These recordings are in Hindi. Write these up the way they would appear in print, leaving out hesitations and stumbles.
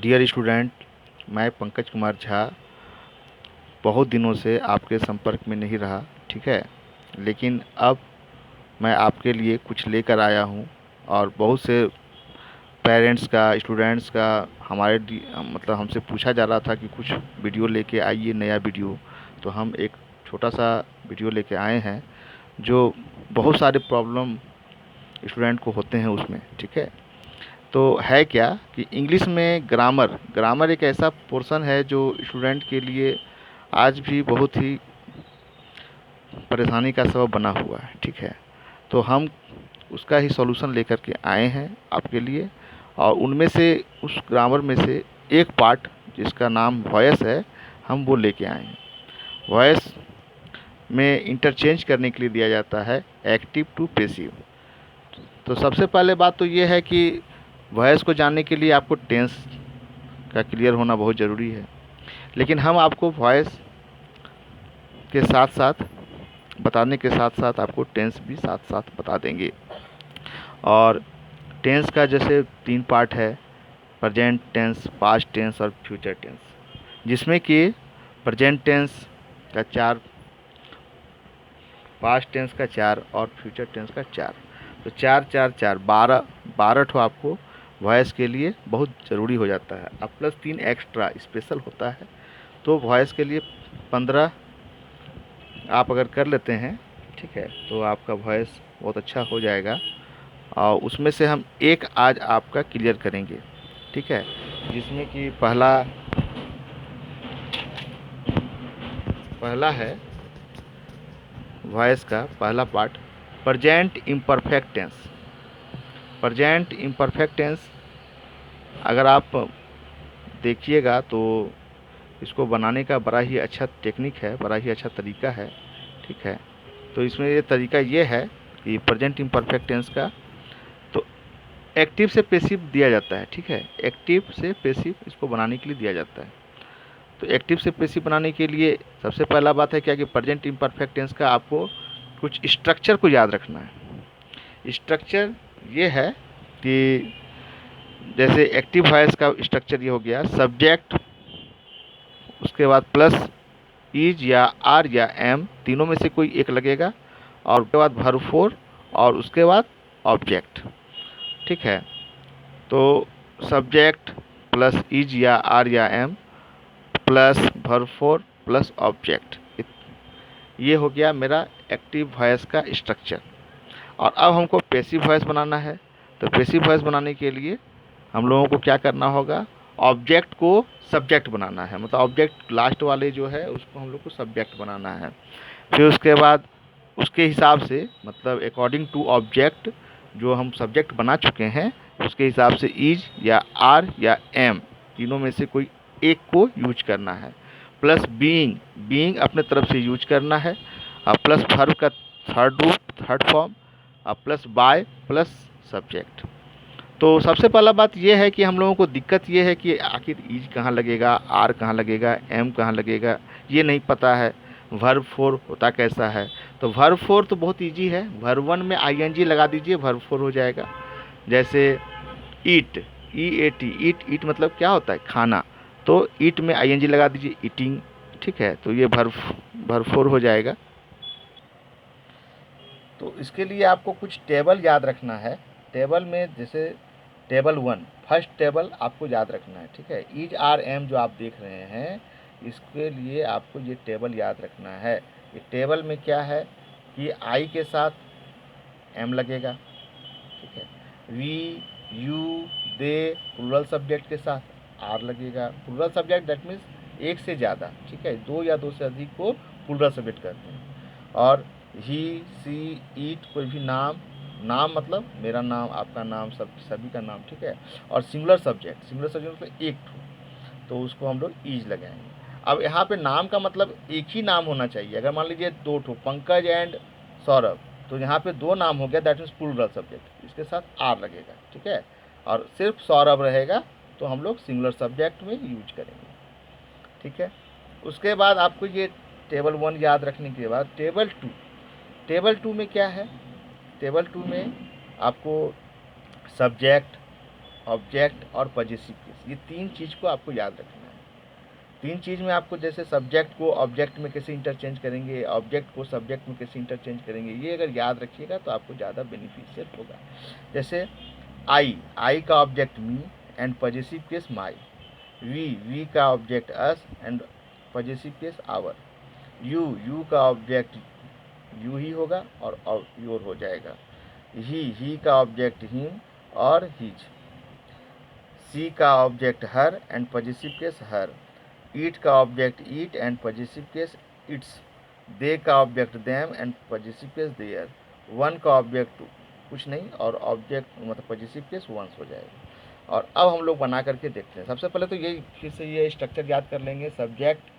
डियर स्टूडेंट, मैं पंकज कुमार झा बहुत दिनों से आपके संपर्क में नहीं रहा, ठीक है। लेकिन अब मैं आपके लिए कुछ लेकर आया हूँ और बहुत से पेरेंट्स का, स्टूडेंट्स का मतलब हमसे पूछा जा रहा था कि कुछ वीडियो लेके आइए, नया वीडियो। तो हम एक छोटा सा वीडियो लेके आए हैं जो बहुत सारे प्रॉब्लम स्टूडेंट को होते हैं उसमें, ठीक है। तो है क्या कि इंग्लिश में ग्रामर ग्रामर एक ऐसा पोर्शन है जो स्टूडेंट के लिए आज भी बहुत ही परेशानी का सबब बना हुआ है, ठीक है। तो हम उसका ही सॉल्यूशन लेकर के आए हैं आपके लिए, और उनमें से उस ग्रामर में से एक पार्ट जिसका नाम वॉइस है, हम वो लेके आए हैं। वॉइस में इंटरचेंज करने के लिए दिया जाता है एक्टिव टू पैसिव। तो सबसे पहले बात तो ये है कि वॉइस को जानने के लिए आपको टेंस का क्लियर होना बहुत ज़रूरी है। लेकिन हम आपको वॉइस के साथ साथ बताने के साथ साथ आपको टेंस भी साथ साथ बता देंगे। और टेंस का जैसे 3 पार्ट है, प्रेजेंट टेंस, पास्ट टेंस और फ्यूचर टेंस, जिसमें कि प्रेजेंट टेंस का 4, पास्ट टेंस का 4 और फ्यूचर टेंस का 4। तो 4 4 4 12 ठो आपको वॉइस के लिए बहुत ज़रूरी हो जाता है। अब प्लस 3 एक्स्ट्रा स्पेशल होता है, तो वॉइस के लिए 15 आप अगर कर लेते हैं, ठीक है, तो आपका वॉइस बहुत अच्छा हो जाएगा। और उसमें से हम एक आज आपका क्लियर करेंगे, ठीक है, जिसमें कि पहला है वॉइस का पहला part, present imperfect tense. Present imperfect tense अगर आप देखिएगा तो इसको बनाने का बड़ा ही अच्छा टेक्निक है, बड़ा ही अच्छा तरीका है, ठीक है। तो इसमें ये तरीका ये है कि प्रेजेंट इम्परफेक्ट टेंस का तो एक्टिव से पैसिव दिया जाता है, ठीक है। एक्टिव से पैसिव इसको बनाने के लिए दिया जाता है। तो एक्टिव से पैसिव बनाने के लिए सबसे पहला बात है क्या कि प्रेजेंट इम्परफेक्ट टेंस का आपको कुछ स्ट्रक्चर को याद रखना है। स्ट्रक्चर ये है कि जैसे एक्टिव वॉइस का स्ट्रक्चर ये हो गया, सब्जेक्ट, उसके बाद प्लस इज या आर या एम, तीनों में से कोई एक लगेगा, और उसके बाद वर्ब फोर, और उसके बाद ऑब्जेक्ट, ठीक है। तो सब्जेक्ट प्लस इज या आर या am plus verb four plus object, ये हो गया मेरा एक्टिव वॉइस का स्ट्रक्चर। और अब हमको पैसिव वॉइस बनाना है। तो पैसिव वॉइस बनाने के लिए हम लोगों को क्या करना होगा, ऑब्जेक्ट को सब्जेक्ट बनाना है, मतलब ऑब्जेक्ट लास्ट वाले जो है उसको हम लोग को सब्जेक्ट बनाना है। फिर उसके बाद उसके हिसाब से, मतलब अकॉर्डिंग टू ऑब्जेक्ट जो हम सब्जेक्ट बना चुके हैं, उसके हिसाब से इज या आर या एम, तीनों में से कोई एक को यूज करना है। प्लस बीइंग, बीइंग अपने तरफ से यूज करना है। और प्लस वर्ब का थर्ड रूप, थर्ड फॉर्म, और प्लस बाय प्लस सब्जेक्ट। तो सबसे पहला बात यह है कि हम लोगों को दिक्कत ये है कि आखिर इज कहाँ लगेगा, आर कहाँ लगेगा, एम कहाँ लगेगा, ये नहीं पता है। वर्ब फोर होता कैसा है? तो वर्ब फोर तो बहुत इजी है, वर्ब वन में आईएनजी लगा दीजिए, वर्ब फोर हो जाएगा। जैसे ईट, ई ए टी, ईट, ईट मतलब क्या होता है? खाना। तो ईट में आईएनजी लगा दीजिए, ईटिंग, ठीक है। तो ये वर्ब फोर हो जाएगा। तो इसके लिए आपको कुछ टेबल याद रखना है। टेबल में जैसे टेबल वन, फर्स्ट टेबल आपको याद रखना है, ठीक है। इज आर एम जो आप देख रहे हैं, इसके लिए आपको ये टेबल याद रखना है। ये टेबल में क्या है कि आई के साथ एम लगेगा, ठीक है। We, you, they plural subject के साथ आर लगेगा। प्लूरल सब्जेक्ट दैट मीन्स एक से ज़्यादा, ठीक है, दो या दो से अधिक को प्लूरल सब्जेक्ट कहते हैं। और ही, सी, ईट, कोई भी नाम, नाम मतलब मेरा नाम, आपका नाम, सभी का नाम, ठीक है। और सिंगुलर सब्जेक्ट, सिंगुलर सब्जेक्ट मतलब एक ठो, तो उसको हम लोग ईज लगाएंगे। अब यहाँ पे नाम का मतलब एक ही नाम होना चाहिए। अगर मान लीजिए दो ठो, पंकज एंड सौरभ, तो यहाँ पे दो नाम हो गया, दैट मीन्स प्लूरल सब्जेक्ट, इसके साथ आर लगेगा, ठीक है। और सिर्फ सौरभ रहेगा तो हम लोग सिंगुलर सब्जेक्ट में यूज करेंगे, ठीक है। उसके बाद आपको ये टेबल वन याद रखने के बाद टेबल टू, टेबल टू में क्या है? टेबल टू में आपको सब्जेक्ट ऑब्जेक्ट और पॉजिटिव केस, ये तीन चीज़ को आपको याद रखना है। तीन चीज़ में आपको, जैसे सब्जेक्ट को ऑब्जेक्ट में कैसे इंटरचेंज करेंगे, ऑब्जेक्ट को सब्जेक्ट में कैसे इंटरचेंज करेंगे, ये अगर याद रखिएगा तो आपको ज़्यादा बेनिफिशियल होगा। जैसे आई का object me and positive case my, we का object us and positive case our, you का ऑब्जेक्ट यू ही होगा और योर हो जाएगा, ही का ऑब्जेक्ट हिम और हिज, सी का object her and positive case her, it का object it and positive case its, they का object them and positive case their, one का ऑब्जेक्ट कुछ नहीं और ऑब्जेक्ट मतलब पॉजिटिव केस वंस हो जाएगा। और अब हम लोग बना करके देखते हैं। सबसे पहले तो यही फिर से ये स्ट्रक्चर याद कर लेंगे, सब्जेक्ट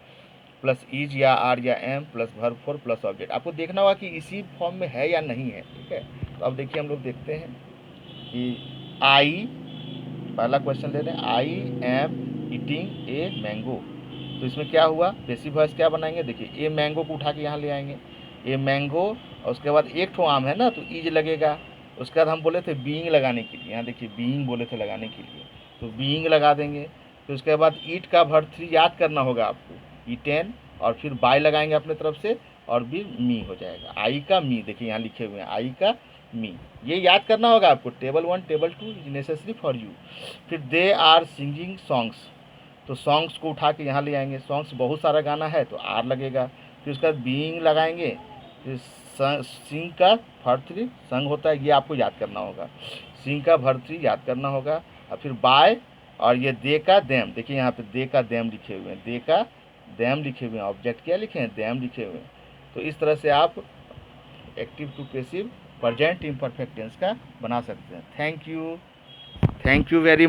प्लस इज या आर या am plus verb four plus object. आपको देखना होगा कि इसी फॉर्म में है या नहीं है, ठीक है। तो अब देखिए हम लोग देखते हैं कि आई, पहला क्वेश्चन ले रहे हैं, I am eating a mango. तो इसमें क्या हुआ, पैसिव वॉइस क्या बनाएंगे, देखिए ए मैंगो को उठा के यहाँ ले आएंगे, ए मैंगो और उसके बाद एक ठो आम है ना तो ईज लगेगा। उसके बाद हम बोले थे बीइंग लगाने के लिए, यहाँ देखिए बीइंग बोले थे लगाने के लिए, तो बीइंग लगा देंगे। तो उसके बाद ईट का वर्ब 3 याद करना होगा आपको, ईटेन, और फिर बाय लगाएंगे अपने तरफ से और भी मी हो जाएगा। आई का मी, देखिए यहाँ लिखे हुए हैं आई का मी, ये याद करना होगा आपको। Table 1 table 2 is necessary for you. फिर दे आर सिंगिंग सॉन्ग्स, तो सॉन्ग्स को उठा के यहाँ ले आएंगे, सॉन्ग्स बहुत सारा गाना है तो आर लगेगा। फिर उसका बीइंग लगाएंगे, फिर सिंग का भर्तृ संग होता है, ये आपको याद करना होगा, सिंग का भर्तृ याद करना होगा। और फिर बाय और ये दे का देम, देखिए यहाँ पे दे का देम लिखे हुए हैं, दे का देम लिखे हुए हैं, ऑब्जेक्ट क्या लिखे हैं, देम लिखे हुए हैं। तो इस तरह से आप active to passive present imperfect tense का बना सकते हैं। Thank you very